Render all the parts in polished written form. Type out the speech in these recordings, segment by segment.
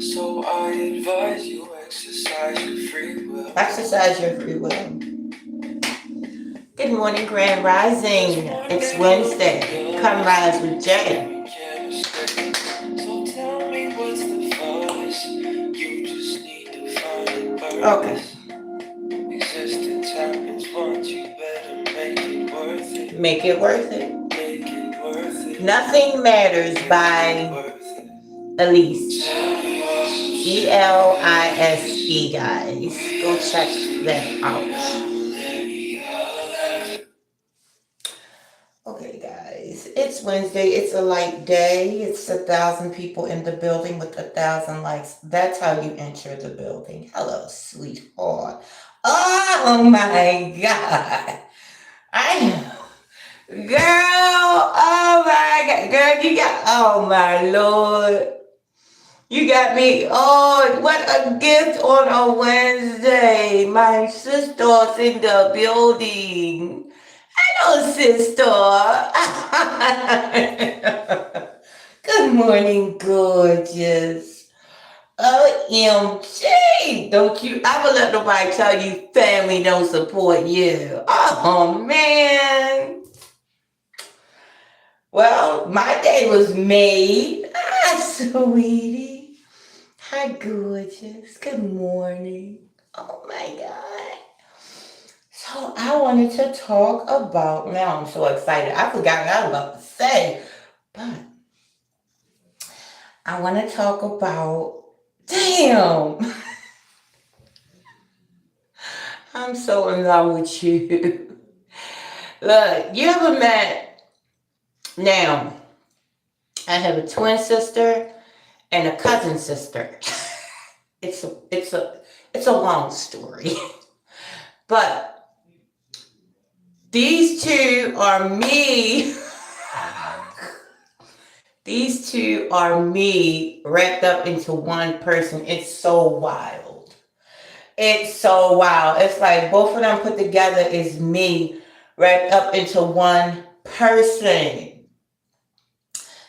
So I advise you exercise your free will. Exercise your free will. Good morning, Grand Rising. It's Wednesday. Come rise with Jay. So tell me what's the fuss? You just need to find a Okay. purpose. Existence happens once, you better make it worth it. Make it worth it. Make it worth it. Nothing Matters by Elise. Elise, guys. Go check that out. Okay, guys. It's Wednesday. It's a light day. It's 1,000 people in the building with 1,000 likes. That's how you enter the building. Hello, sweetheart. Oh my God. I Girl, oh my God, girl, you got, oh my Lord, you got me. Oh, what a gift on a Wednesday. My sister's in the building. Hello, sister. Good morning, gorgeous. OMG. Don't you ever let nobody tell you family don't support you. Oh, man. Well, my day was made. Sweetie. Hi, gorgeous. Good morning. Oh my God. So I wanted to talk about, now I'm so excited. I forgot what I was about to say, but I want to talk about, damn, I'm so in love with you. Look, you ever met, now, I have a twin sister and a cousin sister. It's a long story. But these two are me. These two are me wrapped up into one person. It's so wild. It's so wild. It's like both of them put together is me wrapped up into one person.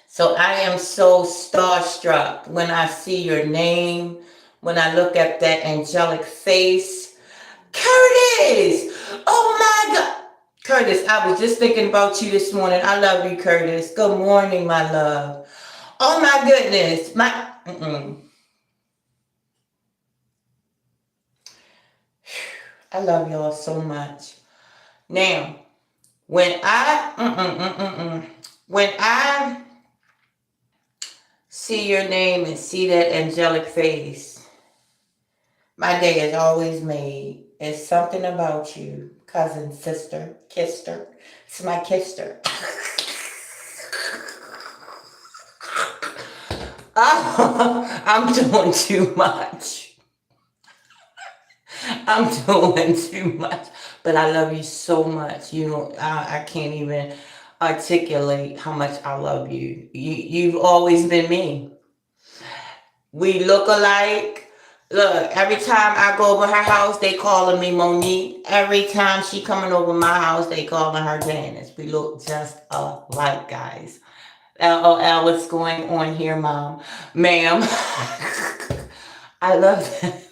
So I am so starstruck when I see your name, when I look at that angelic face. Curtis! Oh my God! Curtis, I was just thinking about you this morning. I love you, Curtis. Good morning, my love. Oh my goodness. I love y'all so much. Now, when I see your name and see that angelic face, my day is always made. It's something about you, cousin, sister, kister. It's my kister. Oh, I'm doing too much. I'm doing too much. But I love you so much. You know, I can't even articulate how much I love you. You've always been me. We look alike. Look, every time I go over her house, they calling me Monique. Every time she coming over my house, they calling her Janice. We look just alike, guys. LOL, what's going on here, mom? Ma'am. I love that.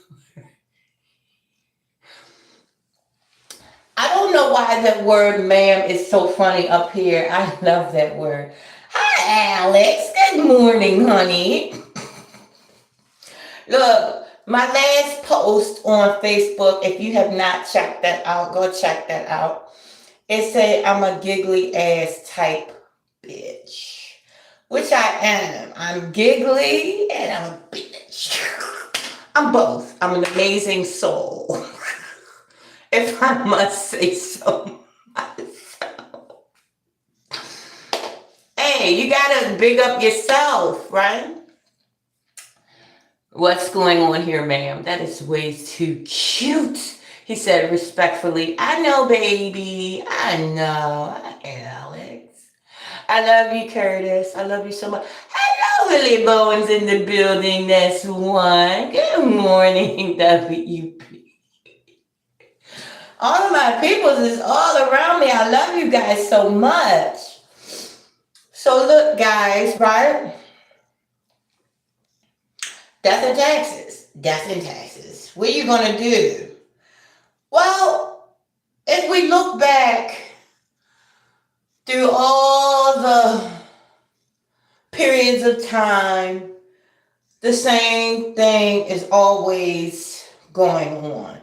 I don't know why that word ma'am is so funny up here. I love that word. Hi, Alex. Good morning, honey. Look, my last post on Facebook, if you have not checked that out, go check that out. It said I'm a giggly ass type bitch. Which I am. I'm giggly and I'm a bitch. I'm both. I'm an amazing soul. If I must say so myself. Hey, you gotta big up yourself, right? What's going on here, ma'am? That is way too cute. He said respectfully, I know, baby. I know. Alex. I love you, Curtis. I love you so much. Hello, Willie Bowens in the building. That's one. Good morning, WP. All of my peoples is all around me. I love you guys so much. So look, guys, right? Death and taxes. Death and taxes. What are you going to do? Well, if we look back through all the periods of time, the same thing is always going on.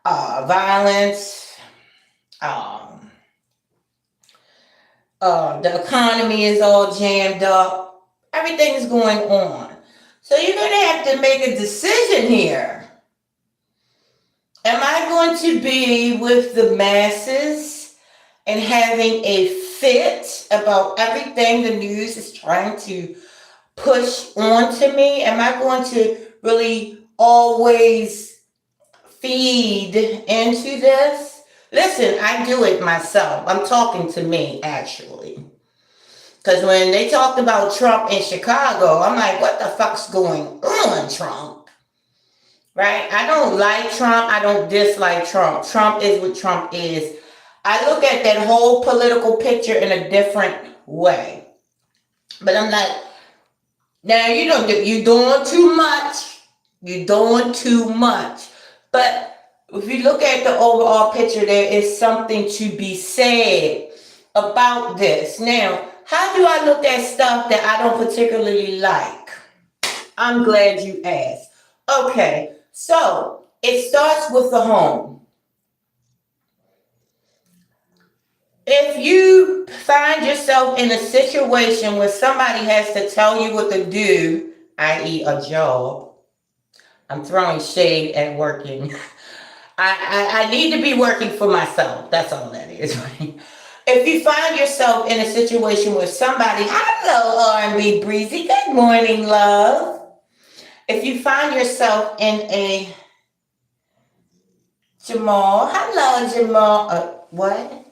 Violence, um, the economy is all jammed up. Everything is going on. So you're going to have to make a decision here. Am I going to be with the masses and having a fit about everything the news is trying to push onto me? Am I going to really always feed into this? Listen, I do it myself. I'm talking to me, actually. Because when they talked about Trump in Chicago, I'm like, what the fuck's going on, Trump? Right? I don't like Trump. I don't dislike Trump. Trump is what Trump is. I look at that whole political picture in a different way. But I'm like, now you're doing too much. You're doing too much. But if you look at the overall picture, there is something to be said about this. Now, how do I look at stuff that I don't particularly like? I'm glad you asked. Okay, so it starts with the home. If you find yourself in a situation where somebody has to tell you what to do, i.e. a job, I'm throwing shade at working. I need to be working for myself. That's all that is, right? If you find yourself in a situation where somebody, hello R&B Breezy, good morning, love. If you find yourself in a Jamal, hello Jamal, what?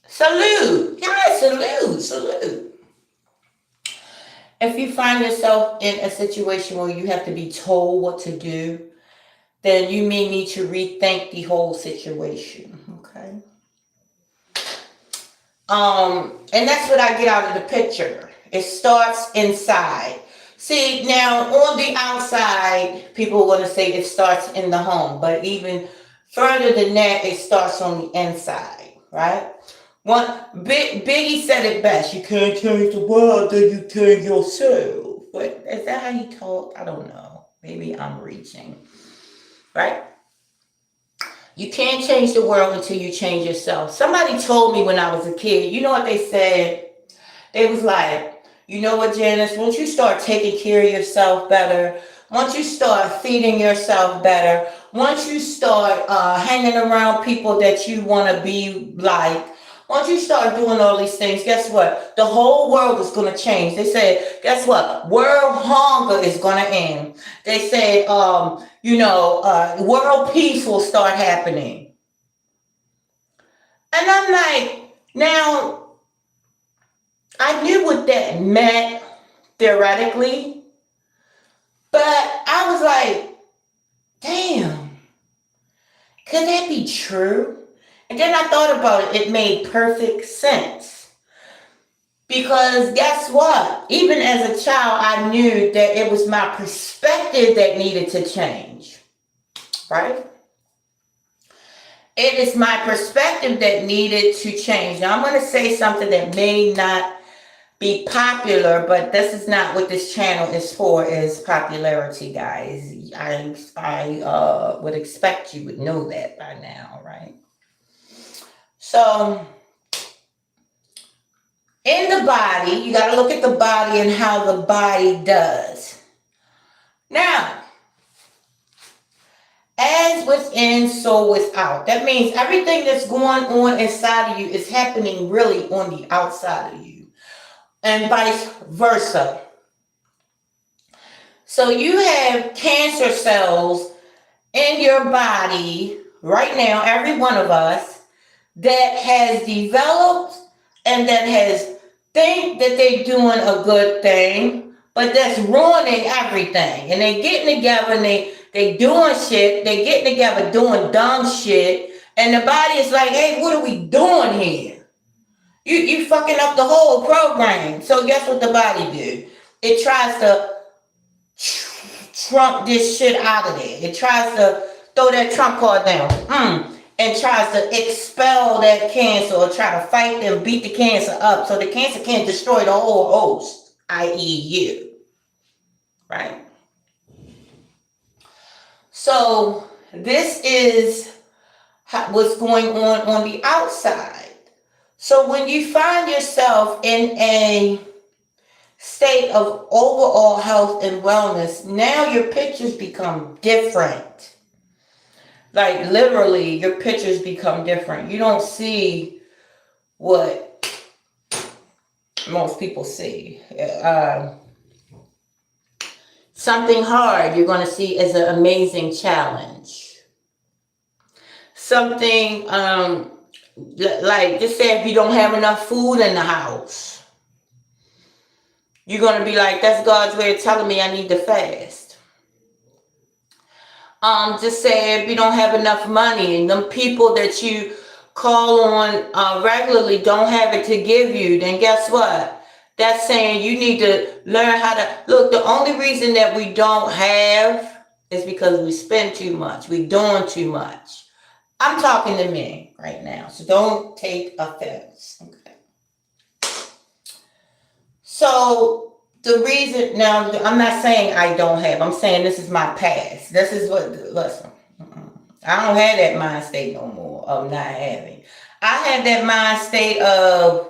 Salute, yeah, salute. If you find yourself in a situation where you have to be told what to do, then you may need to rethink the whole situation, okay? And that's what I get out of the picture. It starts inside. See, now on the outside, people want to say it starts in the home, but even further than that, it starts on the inside, right? Biggie said it best. You can't change the world, then you change yourself. But is that how he talked? I don't know. Maybe I'm reaching. Right? You can't change the world until you change yourself. Somebody told me when I was a kid, you know what they said? They was like, you know what, Janice? Once you start taking care of yourself better, once you start feeding yourself better, once you start hanging around people that you want to be like, once you start doing all these things, guess what? The whole world is going to change. They said, guess what? World hunger is going to end. They said, world peace will start happening. And I'm like, now, I knew what that meant theoretically, but I was like, damn, could that be true? And then I thought about it. It made perfect sense. Because guess what? Even as a child, I knew that it was my perspective that needed to change. Right? It is my perspective that needed to change. Now, I'm going to say something that may not be popular, but this is not what this channel is for, is popularity, guys. I would expect you would know that by now, right? So, in the body, you got to look at the body and how the body does. Now, as within, so without. That means everything that's going on inside of you is happening really on the outside of you, and vice versa. So you have cancer cells in your body right now, every one of us, that has developed and that has think that they're doing a good thing, but that's ruining everything. And they getting together and they doing shit. They getting together doing dumb shit. And the body is like, hey, what are we doing here? You fucking up the whole program. So guess what the body do? It tries to trump this shit out of there. It tries to throw that trump card down. And tries to expel that cancer or try to fight them, beat the cancer up so the cancer can't destroy the whole host, i.e. you. Right? So this is what's going on the outside. So when you find yourself in a state of overall health and wellness, now your pictures become different. Like literally, your pictures become different. You don't see what most people see. Something hard you're going to see as an amazing challenge. Something like, just say if you don't have enough food in the house, you're going to be like, that's God's way of telling me I need to fast. Just say if you don't have enough money and them people that you call on regularly don't have it to give you, then guess what? That's saying you need to learn how to, look, the only reason that we don't have is because we spend too much. We're doing too much. I'm talking to me right now, so don't take offense. Okay. So the reason, now I'm not saying I don't have, I'm saying this is my past. This is what, listen, I don't have that mind state no more of not having. I had that mind state of,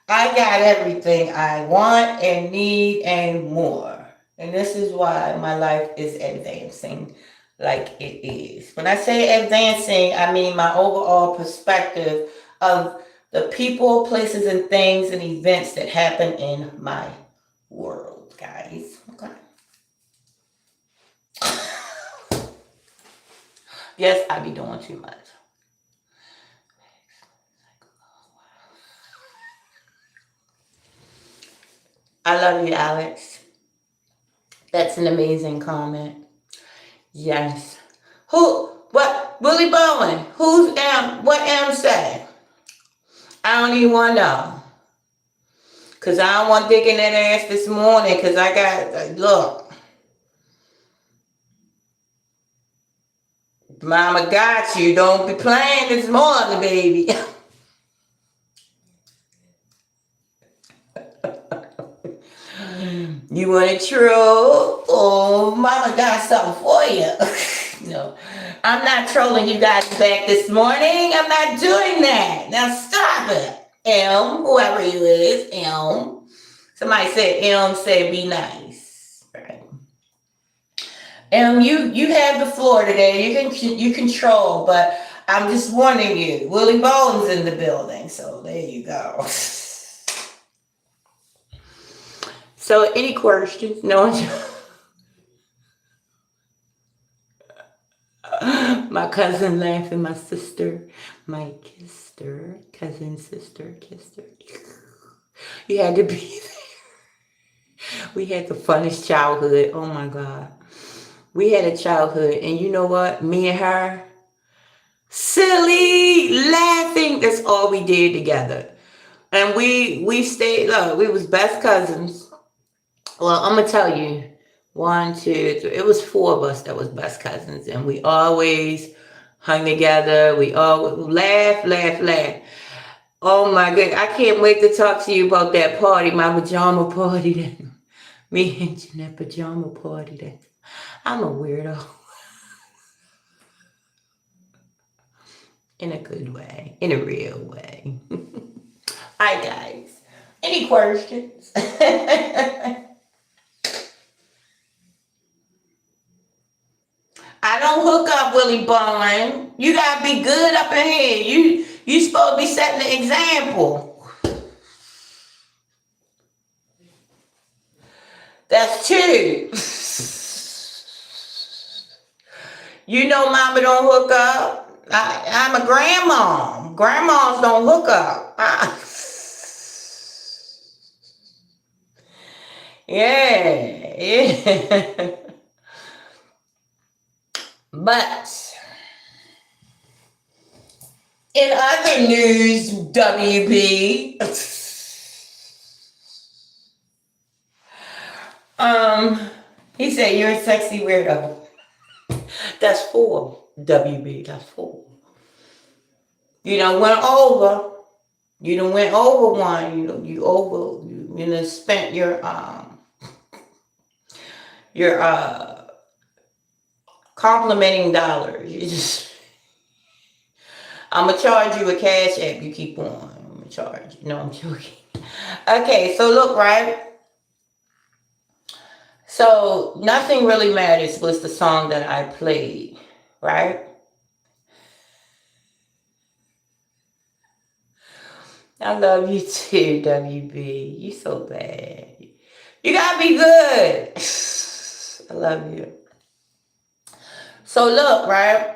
I got everything I want and need and more. And this is why my life is advancing like it is. When I say advancing, I mean my overall perspective of the people, places, and things and events that happen in my world, guys. Okay. Yes, I be doing too much. I love you, Alex. That's an amazing comment. Yes. What? Willie Bowen. Who's M? What M say? I don't even want to know. Because I don't want to dig in that ass this morning because I got, look. Mama got you. Don't be playing this morning, baby. You want it true? Oh, mama got something for you. No, I'm not trolling you guys back this morning. I'm not doing that. Now stop it. M, whoever you is, M. Somebody said M said be nice. Right. M, you have the floor today. You control, but I'm just warning you. Willie Bowen's in the building, so there you go. So, any questions? No. My cousin laughing, my sister, my kister, cousin, sister, kister. You had to be there. We had the funnest childhood. Oh my God. We had a childhood, and you know what? Me and her, silly, laughing. That's all we did together. And we stayed, look, we was best cousins. Well, I'm gonna tell you, 1, 2, 3. It was 4 of us that was best cousins, and we always hung together. We all laugh. Oh my God, I can't wait to talk to you about that party, my pajama party. That me and Jeanette pajama party. That I'm a weirdo, in a good way, in a real way. Hi guys, any questions? I don't hook up, Willie Bowen. You gotta be good up in here. You supposed to be setting the example. That's 2. You know mama don't hook up. I'm a grandma. Grandmas don't hook up. Yeah. But in other news, WB, He said, you're a sexy weirdo. That's four, WB. That's four. You done went over. You done went over one. You done spent your complimenting dollars. You just, I'm gonna charge you a cash app. You keep on. I'm gonna charge you. No, I'm joking. Okay, so look, right? So Nothing Really Matters was the song that I played, right? I love you too, WB. You so bad. You gotta be good. I love you. So look, right?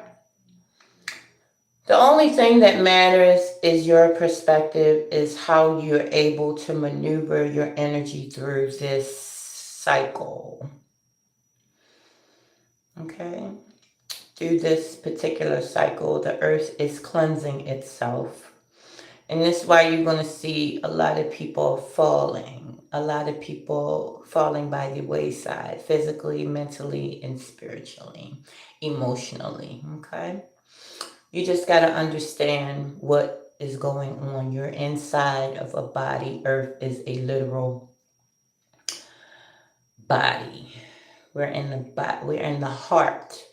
The only thing that matters is your perspective, is how you're able to maneuver your energy through this cycle. Okay? Through this particular cycle, the earth is cleansing itself. And this is why you're going to see a lot of people falling. A lot of people falling by the wayside, physically, mentally, and spiritually, emotionally. Okay? You just got to understand what is going on. You're inside of a body. Earth is a literal body. We're in the heart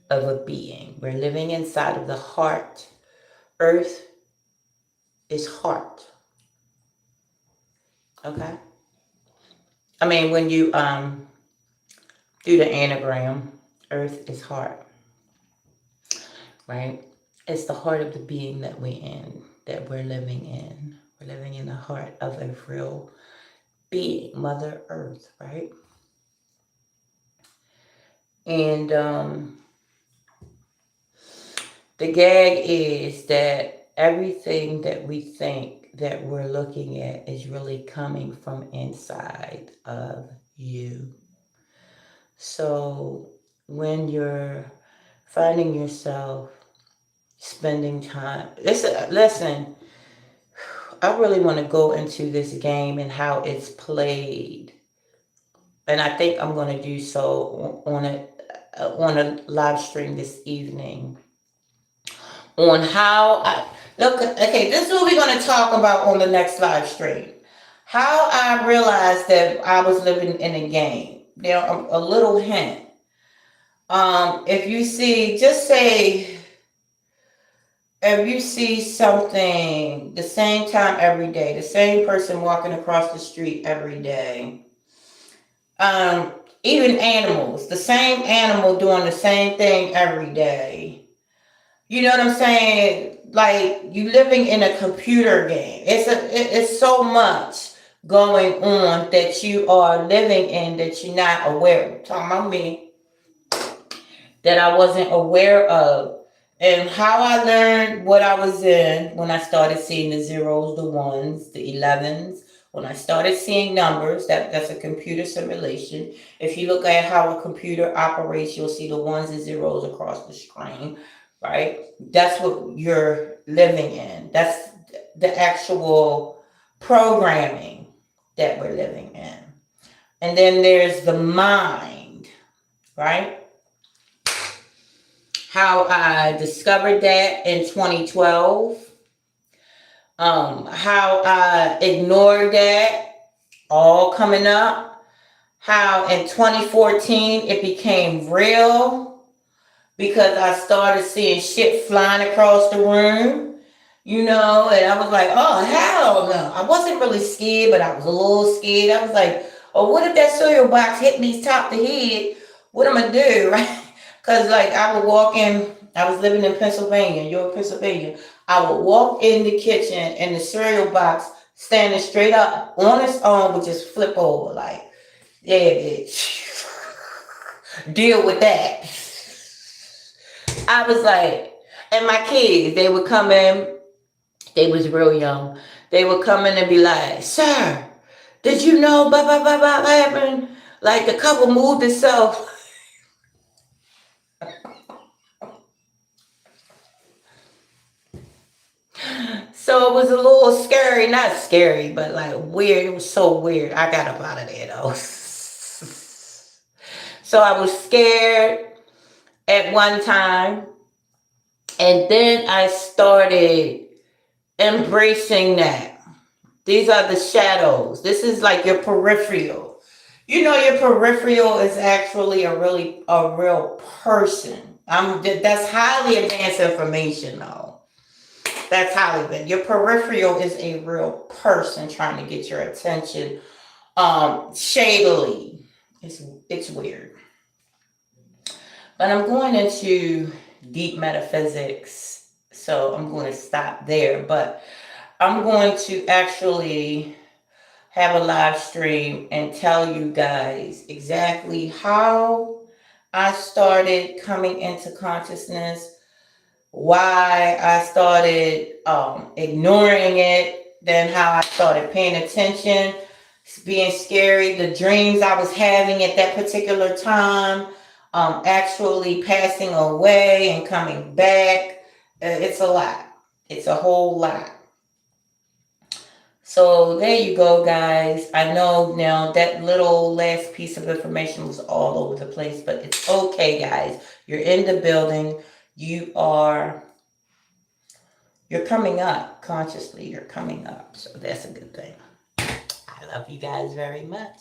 of a being. We're living inside of the heart. Earth is heart. Okay? I mean, when you do the anagram, Earth is heart. Right? It's the heart of the being that we're living in. We're living in the heart of a real being, Mother Earth, right? And the gag is that everything that we think that we're looking at is really coming from inside of you. So when you're finding yourself spending time, listen, I really want to go into this game and how it's played. And I think I'm going to do so on a live stream this evening on how I look. Okay, this is what we're going to talk about on the next live stream. How I realized that I was living in a game. Now, a little hint. If you see, just say, if you see something the same time every day, the same person walking across the street every day, even animals, the same animal doing the same thing every day. You know what I'm saying? Like you living in a computer game. It's so much going on that you are living in that you're not aware of. Talking about me, that I wasn't aware of. And how I learned what I was in when I started seeing the zeros, the ones, the 11s, when I started seeing numbers, that's a computer simulation. If you look at how a computer operates, you'll see the ones and zeros across the screen, right? That's what you're living in. That's the actual programming that we're living in. And then there's the mind, right? How I discovered that in 2012. How I ignored that, all coming up. How in 2014 it became real because I started seeing shit flying across the room, and I was like, oh, hell no. I wasn't really scared, but I was a little scared. I was like, oh, what if that cereal box hit me top the head? What am I gonna do, right? Because, like, I would walk in, I was living in Pennsylvania, York, Pennsylvania. I would walk in the kitchen and the cereal box standing straight up on its own would just flip over, like, yeah, bitch. Deal with that. I was like, and my kids, they would come in, they was real young. They would come in and be like, sir, did you know blah, blah, blah, blah happened? Like the couple moved itself. So it was a little scary, not scary, but like weird. It was so weird. I got up out of there though. So I was scared at one time. And then I started embracing that. These are the shadows. This is like your peripheral. You know, your peripheral is actually a real person. That's highly advanced information, though. That's highly advanced. Your peripheral is a real person trying to get your attention. Shadily, it's weird. But I'm going into deep metaphysics, so I'm going to stop there. But I'm going to actually have a live stream and tell you guys exactly how I started coming into consciousness, why I started ignoring it, then how I started paying attention, being scary, the dreams I was having at that particular time, actually passing away and coming back. It's a lot. It's a whole lot. So there you go, guys. I know now that little last piece of information was all over the place, but it's okay, guys. You're in the building. You're coming up consciously. You're coming up. So that's a good thing. I love you guys very much.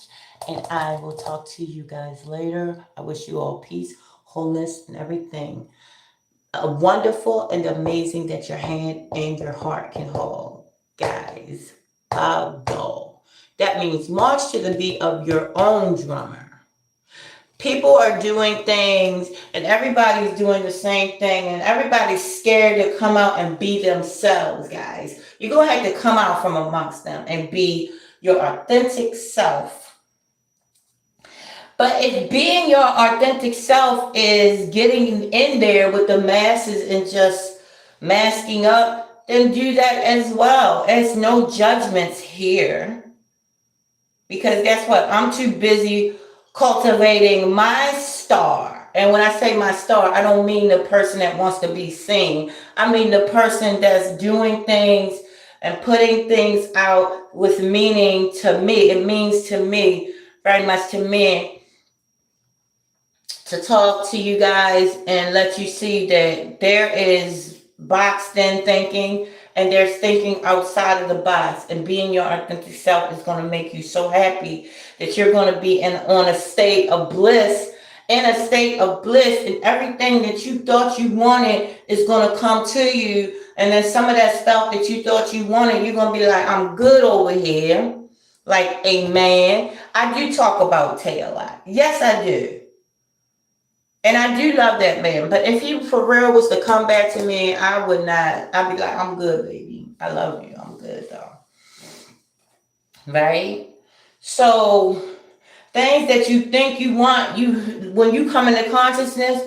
And I will talk to you guys later. I wish you all peace, wholeness, and everything. Wonderful and amazing that your hand and your heart can hold. Guys, go. That means march to the beat of your own drummer. People are doing things and everybody's doing the same thing and everybody's scared to come out and be themselves, guys. You're going to have to come out from amongst them and be your authentic self. But if being your authentic self is getting in there with the masses and just masking up, then do that as well. There's no judgments here. Because guess what? I'm too busy cultivating my star. And when I say my star, I don't mean the person that wants to be seen. I mean the person that's doing things and putting things out with meaning to me. It means to me, very much to me, to talk to you guys and let you see that there is boxed in thinking and there's thinking outside of the box, and being your authentic self is going to make you so happy that you're going to be on a state of bliss, and everything that you thought you wanted is going to come to you. And then some of that stuff that you thought you wanted, you're going to be like, I'm good over here. Like a man. I do talk about Tay a lot. Yes, I do. And I do love that man. But if he for real was to come back to me, I would not. I'd be like, I'm good, baby. I love you. I'm good, though. Right? So things that you think you want, when you come into consciousness,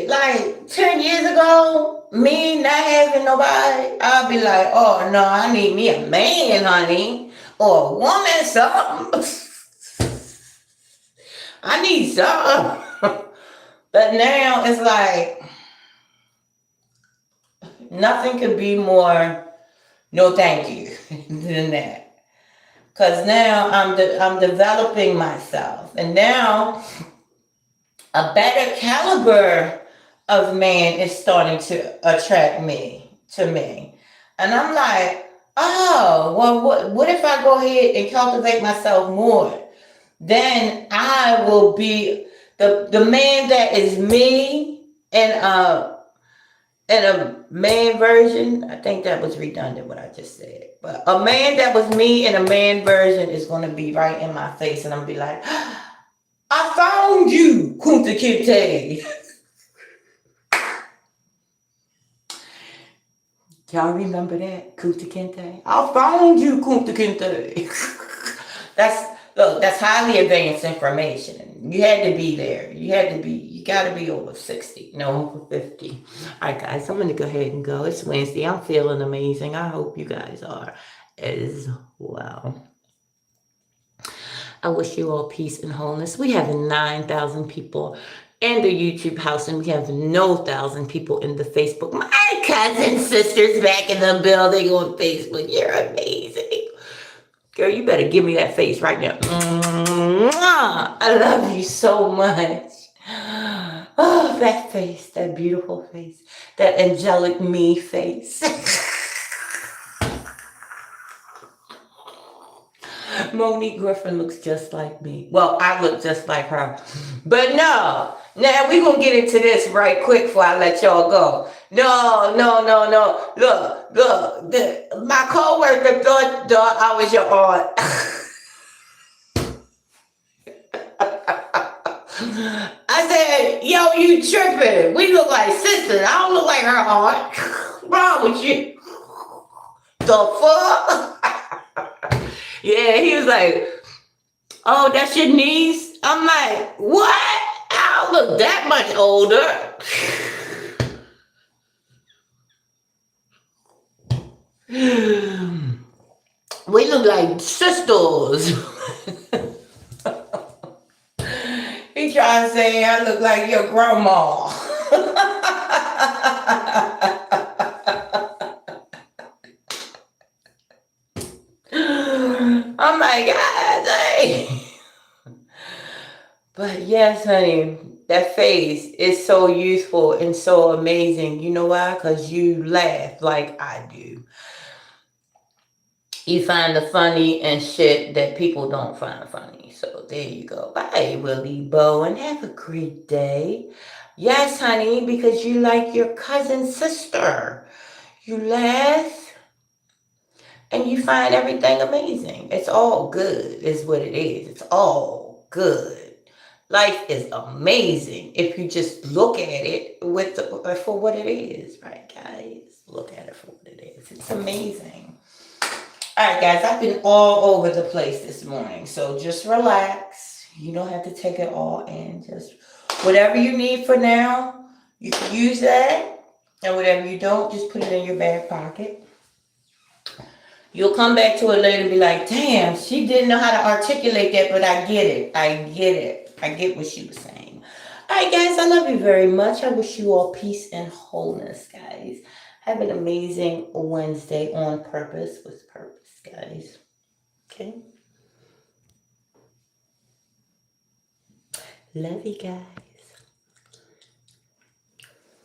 like 10 years ago, me not having nobody, I'll be like, oh no, I need me a man, honey. Or a woman, something. I need some. But now it's like nothing could be more no thank you than that. Because now I'm developing myself. And now a better caliber of man is starting to attract me to me. And I'm like, oh, well, what if I go ahead and cultivate myself more? Then I will be the man that is me in a man version. I think that was redundant what I just said. But a man that was me in a man version is going to be right in my face, and I'm going to be like, I found you, Kunta Kinte. Y'all remember that? Kunta Kinte? I found you, Kunta Kinte. That's highly advanced information. You had to be there. You got to be over 60. No, over 50. All right, guys, I'm going to go ahead and go. It's Wednesday. I'm feeling amazing. I hope you guys are as well. I wish you all peace and wholeness. We have 9,000 people in the YouTube house, and we have no 1,000 people in the Facebook. My cousin sisters back in the building on Facebook. You're amazing. Girl, you better give me that face right now. I love you so much. Oh, that face, that beautiful face, that angelic me face. Monique Griffin looks just like me. Well, I look just like her. But no, now we gonna get into this right quick before I let y'all go. No, no, no, no. Look. My coworker thought I was your aunt. I said, yo, you tripping. We look like sisters. I don't look like her aunt. What's wrong with you? The fuck? Yeah, he was like, oh, that's your niece? I'm like, what? I don't look that much older. We look like sisters. He trying to say I look like your grandma. I'm like, God dang. But yes, honey, that face is so useful and so amazing. You know why? Because you laugh like I do. You find the funny and shit that people don't find funny. So there you go. Bye, Willie Bo, and have a great day. Yes, honey, because you like your cousin sister. You laugh and you find everything amazing. It's all good, is what it is. It's all good. Life is amazing if you just look at it for what it is, right, guys? Look at it for what it is. It's amazing. All right, guys, I've been all over the place this morning, so just relax. You don't have to take it all in. Just whatever you need for now, you can use that, and whatever you don't, just put it in your back pocket. You'll come back to it later and be like, damn, she didn't know how to articulate that, but I get it. I get what she was saying. All right, guys, I love you very much. I wish you all peace and wholeness, guys. Have an amazing Wednesday on purpose with purpose, guys. Okay? Love you, guys.